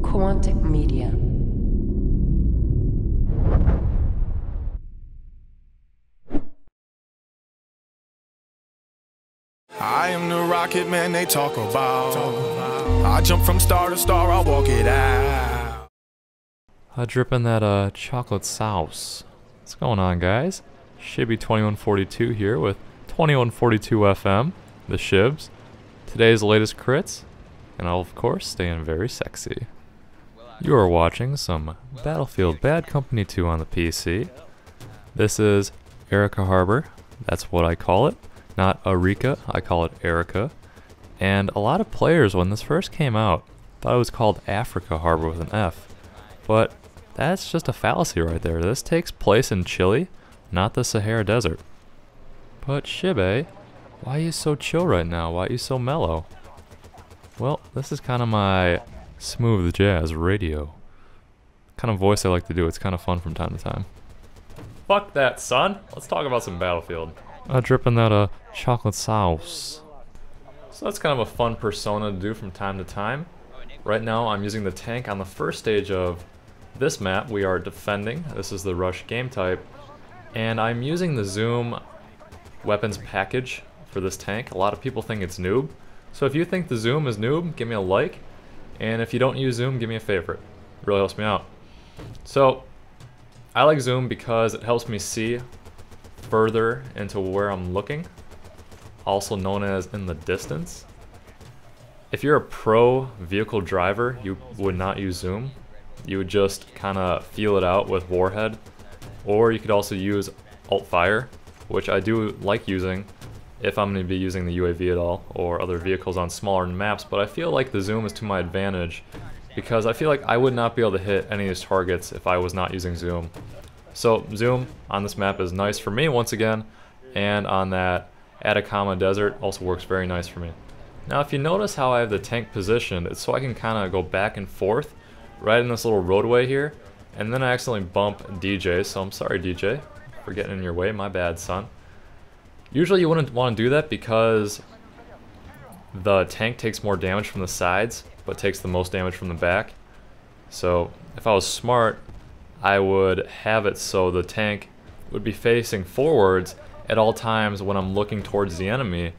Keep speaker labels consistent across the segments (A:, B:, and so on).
A: Quantic Media.
B: I am the rocket man they talk about. I jump from star to star, I'll walk it out.
C: Dripping that chocolate sauce. What's going on, guys? Shibby 2142 here with 2142 FM, the Shibs. Today's latest crits, and I'll of course staying very sexy. You are watching some Battlefield Bad Company 2 on the PC. This is Arica Harbor, that's what I call it. Not Arica, I call it Arica. And a lot of players, when this first came out, thought it was called Africa Harbor with an F. But that's just a fallacy right there. This takes place in Chile, not the Sahara Desert. But Shibby, why are you so chill right now? Why are you so mellow? Well, this is kind of my smooth jazz radio kind of voice I like to do. It's kind of fun from time to time. Fuck that, son. Let's talk about some Battlefield. Dripping that chocolate sauce. So that's kind of a fun persona to do from time to time. Right now I'm using the tank on the first stage of this map. We are defending. This is the rush game type. And I'm using the zoom weapons package for this tank. A lot of people think it's noob. So if you think the zoom is noob, give me a like. And if you don't use zoom, give me a favorite. It really helps me out. So I like zoom because it helps me see further into where I'm looking, also known as in the distance. If you're a pro vehicle driver, you would not use zoom. You would just kind of feel it out with warhead, or you could also use alt fire, which I do like using if I'm going to be using the UAV at all or other vehicles on smaller maps. But I feel like the zoom is to my advantage because I feel like I would not be able to hit any of these targets if I was not using zoom. So zoom on this map is nice for me once again, and on that Atacama Desert also works very nice for me. Now if you notice how I have the tank positioned, it's so I can kind of go back and forth right in this little roadway here, and then I accidentally bump DJ, so I'm sorry DJ for getting in your way, my bad son. Usually you wouldn't want to do that because the tank takes more damage from the sides, but takes the most damage from the back. So if I was smart, I would have it so the tank would be facing forwards at all times when I'm looking towards the enemy,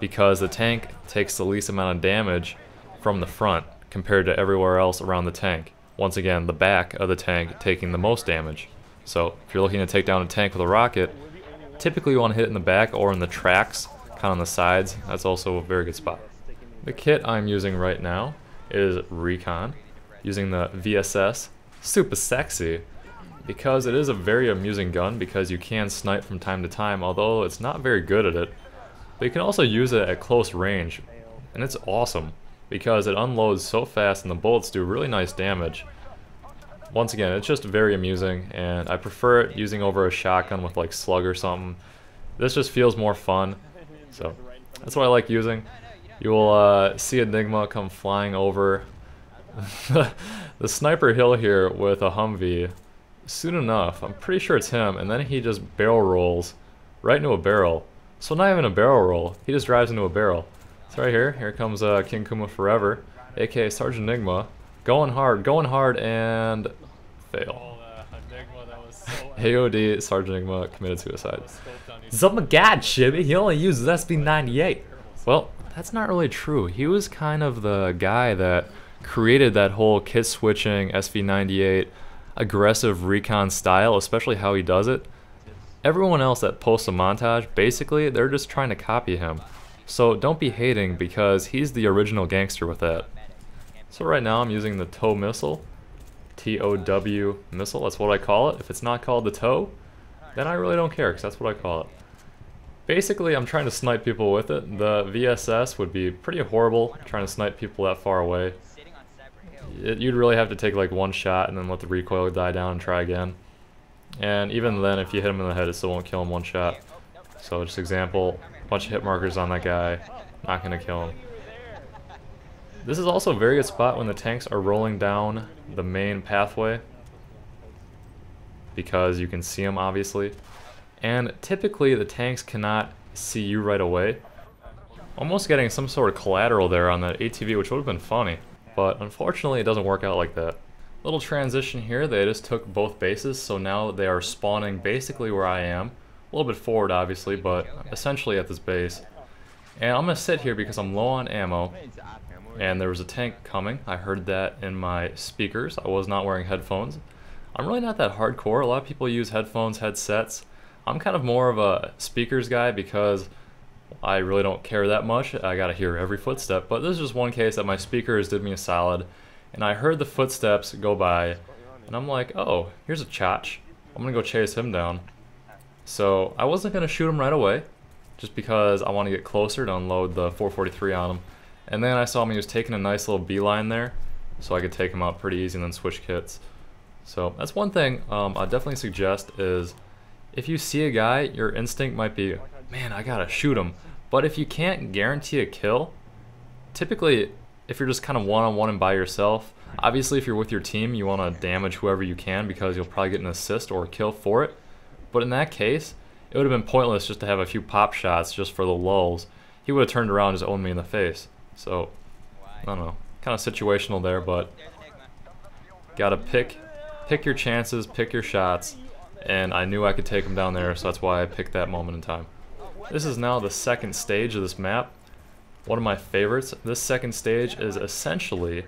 C: because the tank takes the least amount of damage from the front compared to everywhere else around the tank. Once again, the back of the tank taking the most damage. So if you're looking to take down a tank with a rocket, typically you want to hit it in the back or in the tracks, kind of on the sides. That's also a very good spot. The kit I'm using right now is Recon, using the VSS. Super sexy, because it is a very amusing gun because you can snipe from time to time, although it's not very good at it. But you can also use it at close range, and it's awesome because it unloads so fast and the bullets do really nice damage. Once again, it's just very amusing, and I prefer it using over a shotgun with like slug or something. This just feels more fun, so that's what I like using. You will see Enigma come flying over the sniper hill here with a Humvee soon enough. I'm pretty sure it's him, and then he just barrel rolls right into a barrel. So not even a barrel roll, he just drives into a barrel. So right here comes King Kuma Forever, aka Sergeant Enigma, going hard, and fail. AOD, Sergeant Enigma committed suicide. Oh my god, Shibby, he only uses SB98. Well, that's not really true. He was kind of the guy that created that whole kit switching SV98 aggressive recon style, especially how he does it. Everyone else that posts a montage, basically they're just trying to copy him. So don't be hating because he's the original gangster with that. So right now I'm using the TOW missile, TOW missile, that's what I call it. If it's not called the TOW, then I really don't care because that's what I call it. Basically I'm trying to snipe people with it. The VSS would be pretty horrible trying to snipe people that far away. You'd really have to take like one shot and then let the recoil die down and try again. And even then, if you hit him in the head, it still won't kill him one shot. So just example, a bunch of hit markers on that guy, not gonna kill him. This is also a very good spot when the tanks are rolling down the main pathway, because you can see them obviously. And typically the tanks cannot see you right away. Almost getting some sort of collateral there on that ATV, which would have been funny. but unfortunately it doesn't work out like that. Little transition here, they just took both bases, so now they are spawning basically where I am. A little bit forward obviously, but essentially at this base. And I'm going to sit here because I'm low on ammo, and there was a tank coming. I heard that in my speakers. I was not wearing headphones. I'm really not that hardcore. A lot of people use headphones, headsets. I'm kind of more of a speakers guy because I really don't care that much. I gotta hear every footstep, but this is just one case that my speakers did me a solid, and I heard the footsteps go by, and I'm like, oh, here's a chotch. I'm gonna go chase him down. So I wasn't gonna shoot him right away, just because I want to get closer to unload the 443 on him. And then I saw him, he was taking a nice little beeline there, so I could take him out pretty easy and then switch kits. So that's one thing I definitely suggest is, if you see a guy, your instinct might be, man, I gotta shoot him. But if you can't guarantee a kill, typically if you're just kind of one-on-one and by yourself, obviously if you're with your team, you want to damage whoever you can because you'll probably get an assist or a kill for it. But in that case, it would have been pointless just to have a few pop shots just for the lulls. He would have turned around and just owned me in the face. So, I don't know, kind of situational there, but gotta pick your chances, pick your shots, and I knew I could take him down there, so that's why I picked that moment in time. This is now the second stage of this map. One of my favorites. This second stage is essentially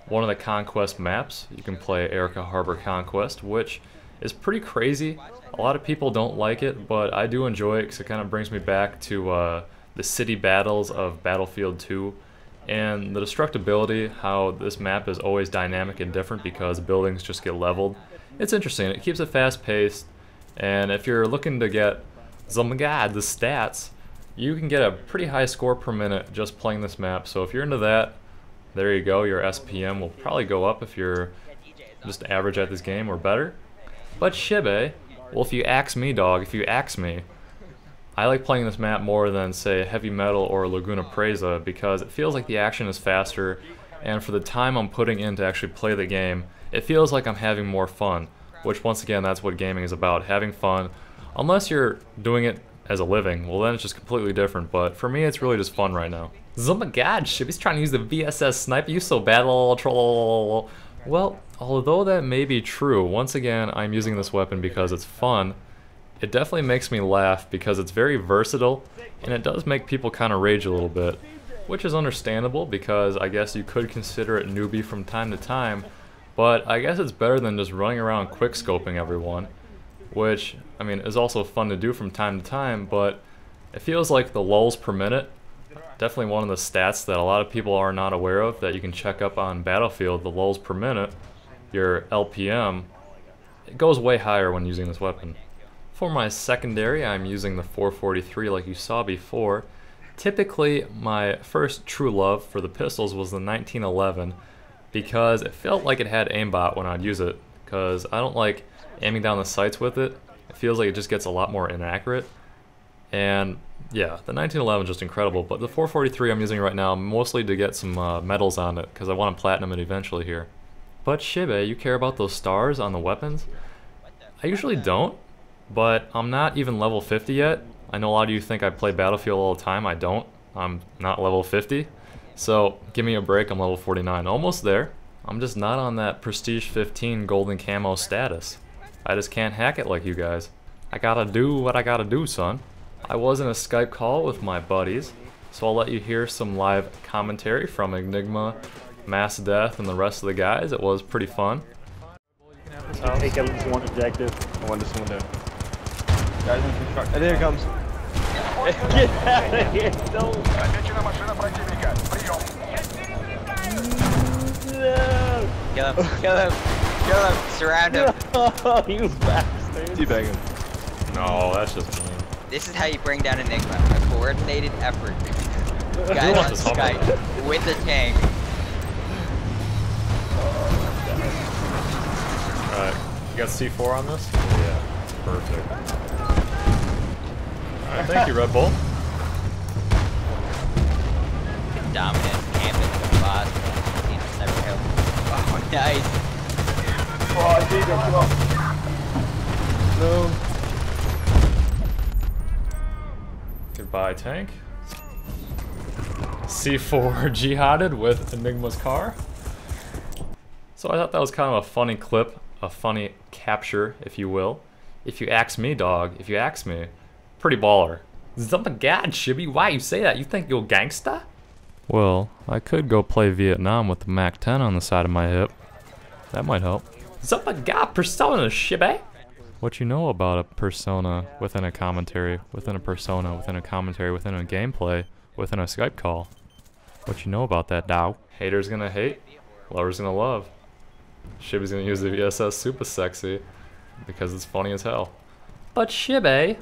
C: one of the Conquest maps. You can play Arica Harbor Conquest, which is pretty crazy. A lot of people don't like it, but I do enjoy it because it kind of brings me back to the city battles of Battlefield 2. And the destructibility, how this map is always dynamic and different because buildings just get leveled. It's interesting, it keeps it fast paced, and if you're looking to get the stats, you can get a pretty high score per minute just playing this map. So if you're into that, there you go, your SPM will probably go up if you're just average at this game or better. But Shibby, well, if you ask me, dog, if you ask me, I like playing this map more than, say, Heavy Metal or Laguna Presa because it feels like the action is faster, and for the time I'm putting in to actually play the game, it feels like I'm having more fun, which once again, that's what gaming is about, having fun. Unless you're doing it as a living, well then it's just completely different, but for me it's really just fun right now. Oh my god, Shibby's trying to use the VSS sniper, you so bad, troll. Well, although that may be true, once again, I'm using this weapon because it's fun. It definitely makes me laugh because it's very versatile, and it does make people kind of rage a little bit, which is understandable because I guess you could consider it newbie from time to time, but I guess it's better than just running around quick-scoping everyone, which, I mean, is also fun to do from time to time, but it feels like the lulls per minute, definitely one of the stats that a lot of people are not aware of that you can check up on Battlefield, the lulls per minute, your LPM, it goes way higher when using this weapon. For my secondary, I'm using the 443 like you saw before. Typically, my first true love for the pistols was the 1911 because it felt like it had aimbot when I'd use it, because I don't like aiming down the sights with it. It feels like it just gets a lot more inaccurate. And yeah, the 1911 is just incredible, but the 443 I'm using right now mostly to get some medals on it because I want to platinum it eventually here. But Shibby, you care about those stars on the weapons? I usually don't, but I'm not even level 50 yet. I know a lot of you think I play Battlefield all the time. I don't. I'm not level 50. So give me a break, I'm level 49. Almost there. I'm just not on that Prestige 15 golden camo status. I just can't hack it like you guys. I gotta do what I gotta do, son. I was in a Skype call with my buddies, so I'll let you hear some live commentary from Enigma, Mass Death, and the rest of the guys. It was pretty fun.
A: Take at least one objective.
D: I want this window. Guys in construction. And there it comes.
A: Get out of here! Don't. No!
E: Kill him! Kill him! Kill him! Surround him!
A: No, you bastard!
D: Teabag him.
C: No, that's just mean.
E: This is how you bring down Enigma. A coordinated effort. Guys on Skype with a tank.
C: Alright, you got C4 on this? Yeah, perfect. Alright, thank you, Red Bull.
E: Dominant, gambit, the boss, never kill. Oh, nice.
D: Oh, I did it. Come on. No.
C: Goodbye, tank. C4 jihaded with Enigma's car. So I thought that was kind of a funny clip, a funny capture, if you will. If you ask me, dog, if you ask me, pretty baller. Oh my god, Shibby, why you say that? You think you're gangsta? Well, I could go play Vietnam with the MAC-10 on the side of my hip. That might help. Oh my god, persona, Shibby! What you know about a persona within a commentary, within a persona, within a commentary, within a gameplay, within a Skype call. What you know about that, dog? Haters gonna hate, lovers gonna love. Shibby's gonna use the VSS Super Sexy because it's funny as hell. But Shibby,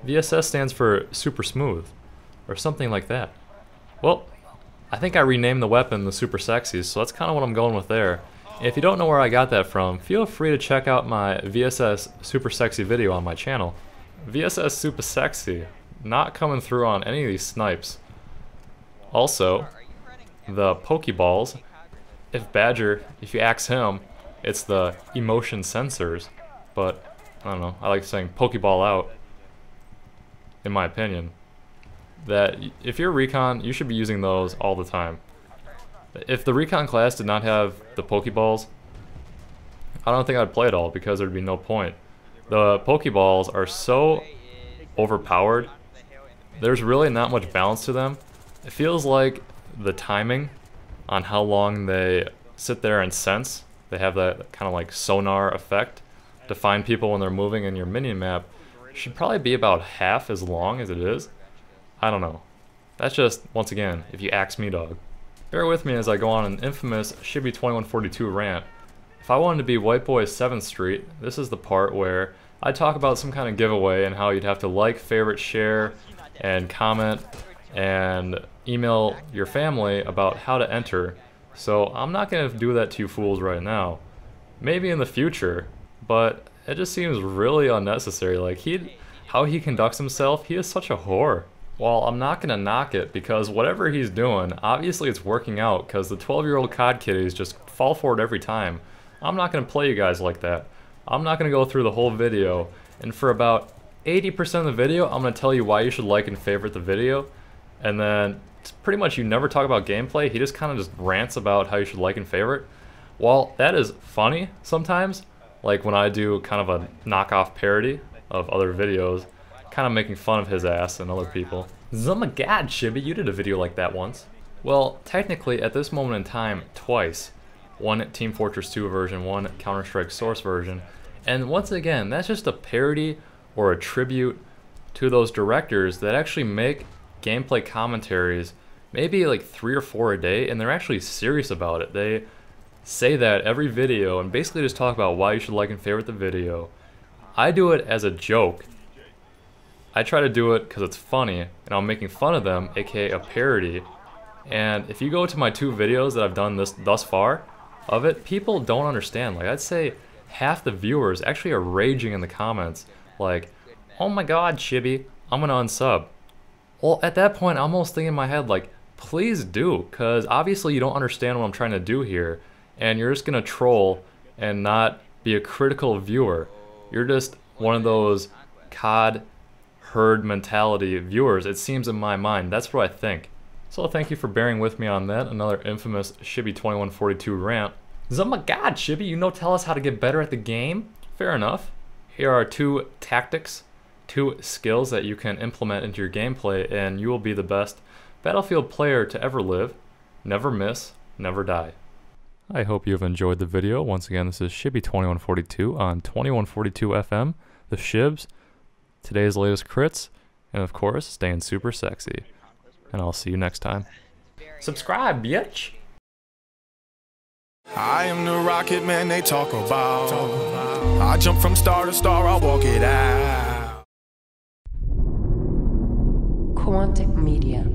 C: VSS stands for Super Smooth, or something like that. Well, I think I renamed the weapon the Super Sexy, so that's kind of what I'm going with there. If you don't know where I got that from, feel free to check out my VSS Super Sexy video on my channel. VSS Super Sexy, not coming through on any of these snipes. Also, the Pokeballs, if you ask him, it's the emotion sensors, but I don't know, I like saying Pokeball out, in my opinion. That if you're recon, you should be using those all the time. If the recon class did not have the Pokeballs, I don't think I'd play it all because there'd be no point. The Pokeballs are so overpowered, there's really not much balance to them. It feels like the timing on how long they sit there and sense, they have that kind of like sonar effect to find people when they're moving in your mini-map, should probably be about half as long as it is. I don't know. That's just, once again, if you ask me, dog. Bear with me as I go on an infamous Shibby 2142 rant. If I wanted to be White Boy 7th Street, this is the part where I talk about some kind of giveaway and how you'd have to like, favorite, share, and comment, and email your family about how to enter. So I'm not going to do that to you fools right now. Maybe in the future, but it just seems really unnecessary. Like, how he conducts himself, he is such a whore. Well, I'm not gonna knock it because whatever he's doing, obviously it's working out because the 12-year-old COD kiddies just fall for it every time. I'm not gonna play you guys like that. I'm not gonna go through the whole video, and for about 80% of the video, I'm gonna tell you why you should like and favorite the video, and then pretty much you never talk about gameplay. He just kind of just rants about how you should like and favorite. While that is funny sometimes, like when I do kind of a knockoff parody of other videos, kind of making fun of his ass and other people. Oh my god, Shibby, you did a video like that once. Well, technically, at this moment in time, twice. One Team Fortress 2 version, one Counter-Strike Source version. And once again, that's just a parody or a tribute to those directors that actually make gameplay commentaries, maybe like 3 or 4 a day, and they're actually serious about it. They say that every video and basically just talk about why you should like and favorite the video. I do it as a joke. I try to do it because it's funny, and I'm making fun of them, aka a parody. And if you go to my 2 videos that I've done thus far of it, people don't understand. Like, I'd say half the viewers actually are raging in the comments, like, oh my god, Shibby, I'm gonna unsub. Well, at that point, I'm almost thinking in my head, like, please do, because obviously you don't understand what I'm trying to do here, and you're just gonna troll and not be a critical viewer. You're just one of those COD herd mentality viewers, it seems, in my mind. That's what I think. So thank you for bearing with me on that. Another infamous Shibby 2142 rant. Oh my god, Shibby, you tell us how to get better at the game? Fair enough. Here are 2 tactics, 2 skills that you can implement into your gameplay, and you will be the best Battlefield player to ever live. Never miss, never die. I hope you have enjoyed the video. Once again, this is Shibby 2142 on 2142 FM, the Shibs. Today's latest crits, and of course, staying super sexy. And I'll see you next time. Subscribe, bitch!
B: I am the rocket man they talk about. I jump from star to star, I'll walk it out.
F: Quantic Media.